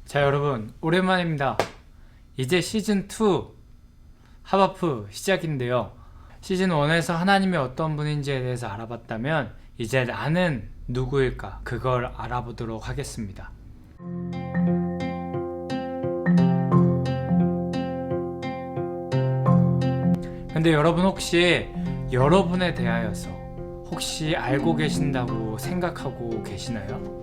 자, 여러분 오랜만입니다. 이제 시즌2 하바프 시작인데요. 시즌1에서 하나님이 어떤 분인지에 대해서 알아봤다면 이제 나는 누구일까 그걸 알아보도록 하겠습니다. 근데 여러분 혹시 여러분에 대하여서 혹시 알고 계신다고 생각하고 계시나요?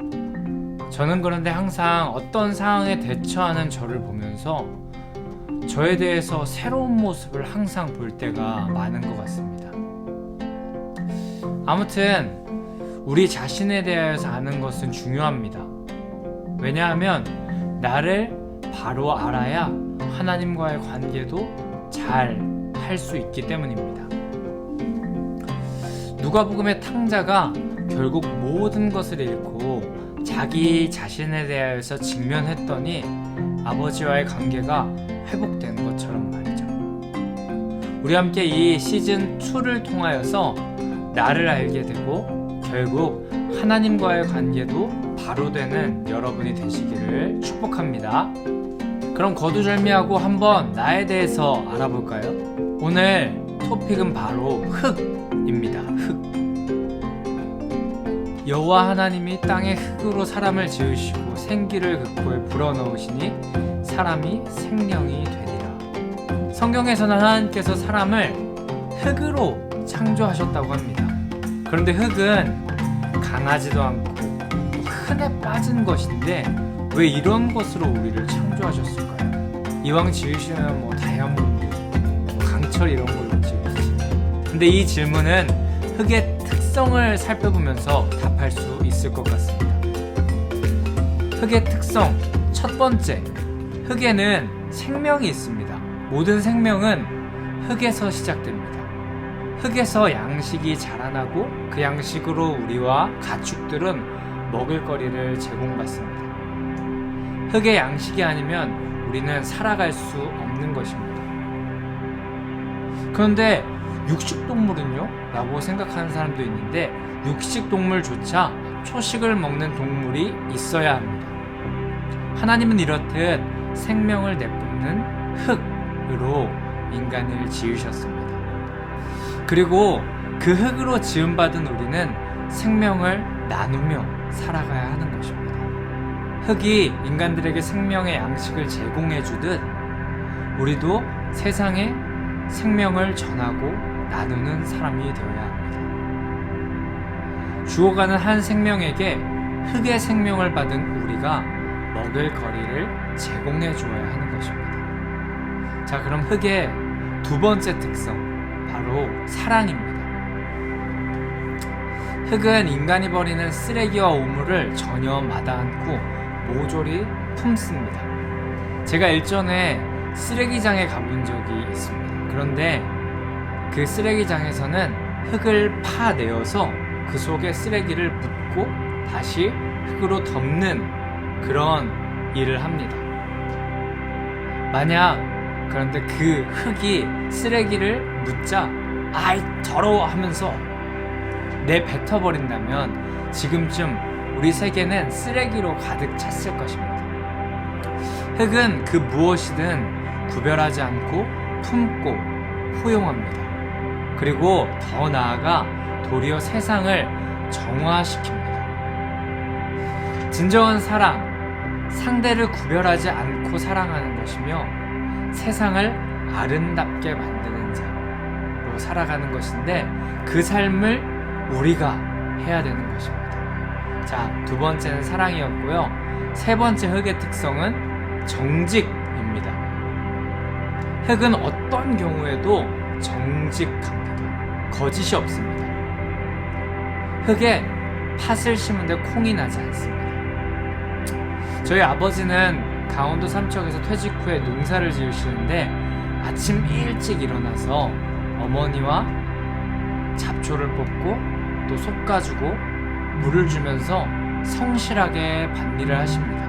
저는 그런데 항상 어떤 상황에 대처하는 저를 보면서 저에 대해서 새로운 모습을 항상 볼 때가 많은 것 같습니다. 아무튼 우리 자신에 대해서 아는 것은 중요합니다. 왜냐하면 나를 바로 알아야 하나님과의 관계도 잘 할 수 있기 때문입니다. 누가복음의 탕자가 결국 모든 것을 잃고 자기 자신에 대해서 직면했더니 아버지와의 관계가 회복되는 것처럼 말이죠. 우리 함께 이 시즌2를 통하여서 나를 알게 되고 결국 하나님과의 관계도 바로 되는 여러분이 되시기를 축복합니다. 그럼 거두절미하고 한번 나에 대해서 알아볼까요? 오늘 토픽은 바로 흙입니다. 흙. 여호와 하나님이 땅의 흙으로 사람을 지으시고 생기를 그 코에 불어넣으시니 사람이 생명이 되리라. 성경에서는 하나님께서 사람을 흙으로 창조하셨다고 합니다. 그런데 흙은 강하지도 않고 흙에 빠진 것인데 왜 이런 것으로 우리를 창조하셨을까요? 이왕 지으시면 다이아몬드, 강철 이런 걸로 지으시지. 근데 이 질문은 흙의 특성을 살펴보면서 답할 수 있을 것 같습니다. 흙의 특성 첫 번째, 흙에는 생명이 있습니다. 모든 생명은 흙에서 시작됩니다. 흙에서 양식이 자라나고 그 양식으로 우리와 가축들은 먹을거리를 제공받습니다. 흙의 양식이 아니면 우리는 살아갈 수 없는 것입니다. 그런데 육식동물은요? 라고 생각하는 사람도 있는데 육식동물조차 초식을 먹는 동물이 있어야 합니다. 하나님은 이렇듯 생명을 내뿜는 흙으로 인간을 지으셨습니다. 그리고 그 흙으로 지음받은 우리는 생명을 나누며 살아가야 하는 것입니다. 흙이 인간들에게 생명의 양식을 제공해 주듯 우리도 세상에 생명을 전하고 나누는 사람이 되어야 합니다. 죽어가는 한 생명에게 흙의 생명을 받은 우리가 먹을 거리를 제공해 주어야 하는 것입니다. 자, 그럼 흙의 두 번째 특성, 바로 사랑입니다. 흙은 인간이 버리는 쓰레기와 오물을 전혀 마다 않고 모조리 품습니다. 제가 일전에 쓰레기장에 가본 적이 있습니다. 그런데 그 쓰레기장에서는 흙을 파내어서 그 속에 쓰레기를 묻고 다시 흙으로 덮는 그런 일을 합니다. 만약 그런데 그 흙이 쓰레기를 묻자 아이 더러워 하면서 내뱉어버린다면 지금쯤 우리 세계는 쓰레기로 가득 찼을 것입니다. 흙은 그 무엇이든 구별하지 않고 품고 포용합니다. 그리고 더 나아가 도리어 세상을 정화시킵니다. 진정한 사랑, 상대를 구별하지 않고 사랑하는 것이며 세상을 아름답게 만드는 자로 살아가는 것인데 그 삶을 우리가 해야 되는 것입니다. 자, 두 번째는 사랑이었고요. 세 번째 흙의 특성은 정직입니다. 흙은 어떤 경우에도 정직합니다. 거짓이 없습니다. 흙에 팥을 심은데 콩이 나지 않습니다. 저희 아버지는 강원도 삼척에서 퇴직 후에 농사를 지으시는데 아침 일찍 일어나서 어머니와 잡초를 뽑고 또 솎아주고 물을 주면서 성실하게 밭일을 하십니다.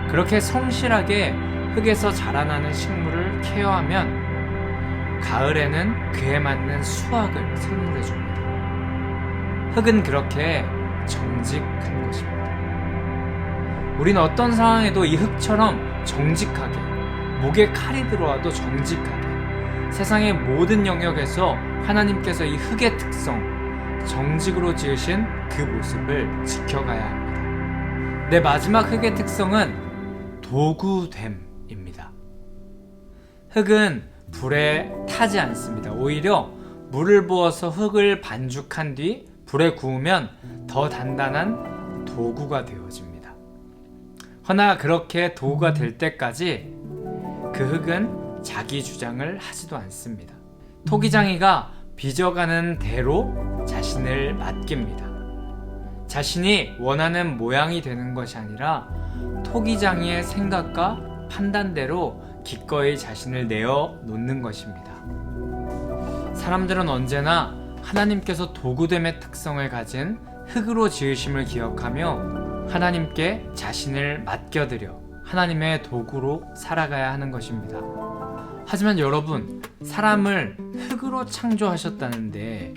그렇게 성실하게 흙에서 자라나는 식물을 케어하면 가을에는 그에 맞는 수확을 선물해 줍니다. 흙은 그렇게 정직한 것입니다. 우린 어떤 상황에도 이 흙처럼 정직하게, 목에 칼이 들어와도 정직하게, 세상의 모든 영역에서 하나님께서 이 흙의 특성, 정직으로 지으신 그 모습을 지켜가야 합니다. 내 마지막 흙의 특성은 도구됨입니다. 흙은 불에 타지 않습니다. 오히려 물을 부어서 흙을 반죽한 뒤 불에 구우면 더 단단한 도구가 되어집니다. 허나 그렇게 도구가 될 때까지 그 흙은 자기 주장을 하지도 않습니다. 토기장이가 빚어가는 대로 자신을 맡깁니다. 자신이 원하는 모양이 되는 것이 아니라 토기장이의 생각과 판단대로 기꺼이 자신을 내어 놓는 것입니다. 사람들은 언제나 하나님께서 도구됨의 특성을 가진 흙으로 지으심을 기억하며 하나님께 자신을 맡겨드려 하나님의 도구로 살아가야 하는 것입니다. 하지만 여러분, 사람을 흙으로 창조하셨다는데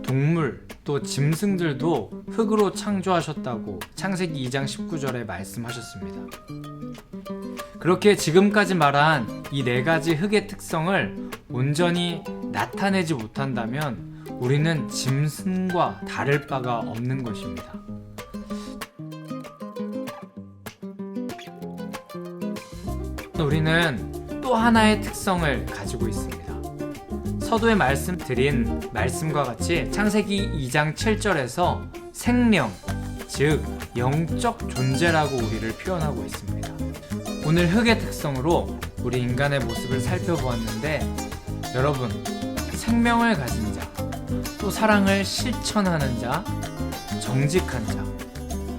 동물 또 짐승들도 흙으로 창조하셨다고 창세기 2장 19절에 말씀하셨습니다. 그렇게 지금까지 말한 이 4가지 흙의 특성을 온전히 나타내지 못한다면 우리는 짐승과 다를 바가 없는 것입니다. 우리는 또 하나의 특성을 가지고 있습니다. 서두에 말씀드린 말씀과 같이 창세기 2장 7절에서 생명, 즉 영적 존재라고 우리를 표현하고 있습니다. 오늘 흙의 특성으로 우리 인간의 모습을 살펴보았는데 여러분, 생명을 가진 자, 또 사랑을 실천하는 자, 정직한 자,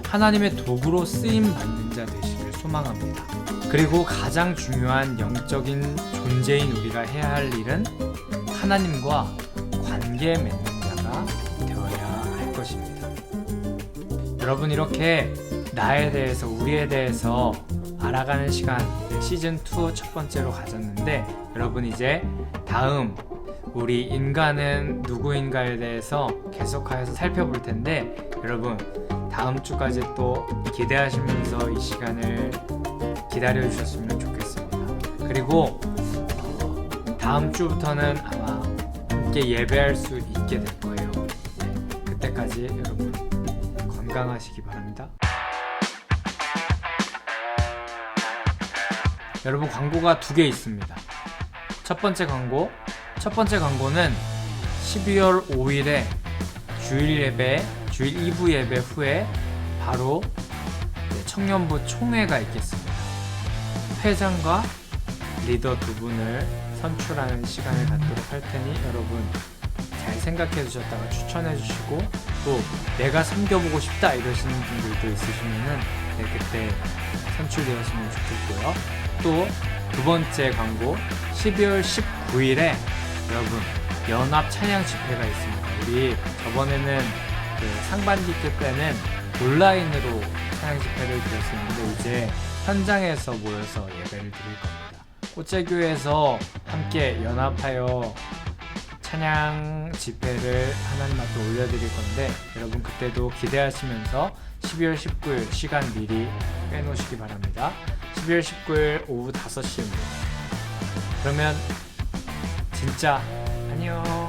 하나님의 도구로 쓰임받는 자 되시길 소망합니다. 그리고 가장 중요한 영적인 존재인 우리가 해야 할 일은 하나님과 관계 맺는 자가 되어야 할 것입니다. 여러분, 이렇게 나에 대해서, 우리에 대해서 알아가는 시간 시즌2 첫 번째로 가졌는데 여러분, 이제 다음 우리 인간은 누구인가에 대해서 계속하여서 살펴볼 텐데 여러분, 다음 주까지 또 기대하시면서 이 시간을 기다려 주셨으면 좋겠습니다. 그리고 다음 주부터는 아마 함께 예배할 수 있게 될 거예요. 네, 그때까지 여러분 건강하시기 바랍니다. 여러분, 광고가 2개 있습니다. 첫 번째 광고는 12월 5일에 주일 2부 예배 후에 바로 청년부 총회가 있겠습니다. 회장과 리더 2분을 선출하는 시간을 갖도록 할 테니 여러분 잘 생각해 주셨다가 추천해 주시고, 또 내가 섬겨보고 싶다 이러시는 분들도 있으시면은 그때 선출되었으면 좋겠고요. 또 두 번째 광고, 12월 19일에 여러분 연합 찬양 집회가 있습니다. 우리 저번에는 상반기 때는 온라인으로 찬양 집회를 드렸었는데 이제 현장에서 모여서 예배를 드릴 겁니다. 꽃제교회에서 함께 연합하여 찬양 집회를 하나님 앞에 올려드릴 건데 여러분 그때도 기대하시면서 12월 19일 시간 미리 빼놓으시기 바랍니다. 12월 19일 오후 5시입니다. 그러면 진짜 안녕.